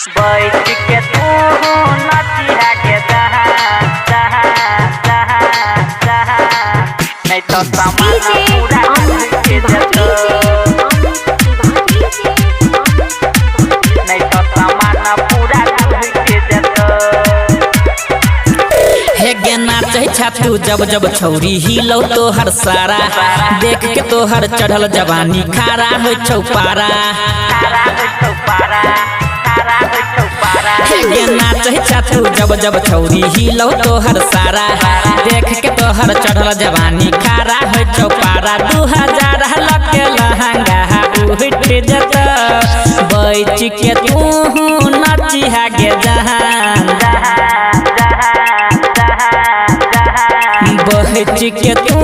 बैठ के तू नचिहा के नहीं तो सामान पूरा के जतो नहीं तो सामान पूरा के जतो। हे गे नाचे छातू जब जब छौरी हिलो तो हर सारा देख के तो हर चढ़ल जवानी खारा हो चौपारा। हे गे नाचे छातू जब जब छौरी हिलो तो हर सारा देख के तो हर चढ़ल जवानी खारा हो चौपारा। 2000 लके लहंगा उठ जत बैठ के तू नचिहा गे जहान बैठ के तू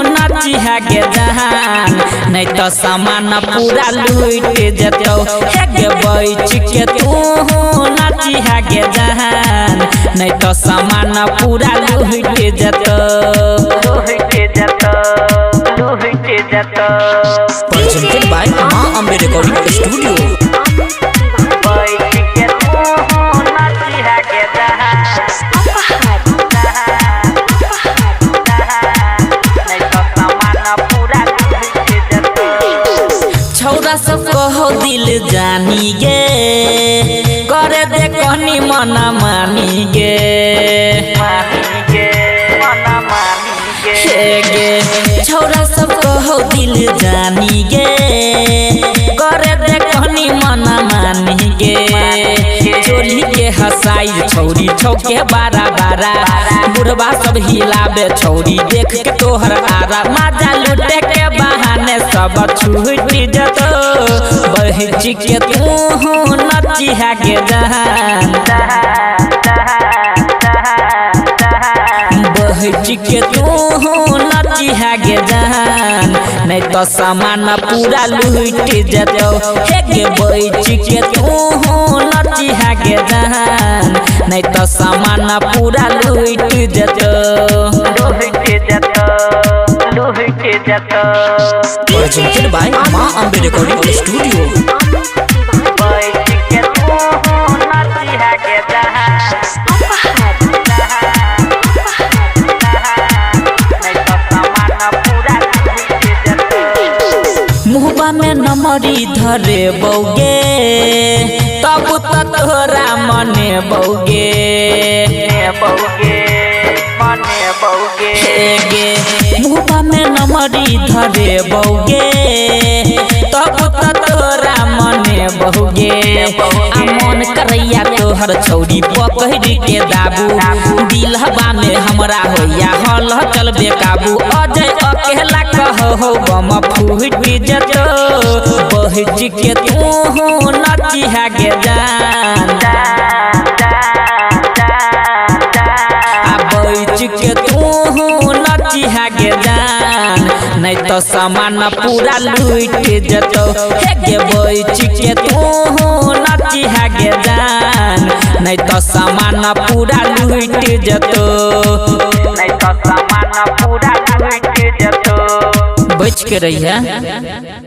नचिहा गे जहान नहीं तो सामान पूरा लूट जतो। हे गे बैठ के तू नचिहा गे जहान नहीं तो सामान पूरा लूट जतो। Presented by Ma Ambe Recording Studio। छौरा सब कहो दिल जानी गे करे दे कहनी मना मानी गे। हे गे छौरा सब कहो दिल जानी गे करे दे कहनी मना मानी गे। चोली के हसाई छौरी छौके बारा बारा बुढ़वा सब हिलाबे छौरी देख के तोहर आरा। मजा लूटे के बहाने सब छूट जतो बैठ के तू नचिहा गे जहान बैठ के तू नचिहा गे जहान नहीं तो सामान पूरा लूट जतो। हे गे बैठ के तू नचिहा गे जहान नहीं तो सामान पूरा लूट जतो। Presented by Ma Ambe Recording Studio। मुहबा में नमरी धरे बौगे तब तोरा मने बौगे। हे गे मुहबा में नमरी धरे बौगे तब तोरा मने बौगे। आ मन करैया तोहर छौरी पकड़ के दाबू दिलहबा में हमरा होया हल चल बेकाबू। अजय अकेला कहो बम फूट जतो बैठ के तू नचिहा गे जान बैठ के तू नचिहा गे जान नहीं तो सामान पूरा लूट जतो। हे गे बैठ के तू नचिहा गे जान नहीं तो सामान पूरा लूट जतो। बच के रही है।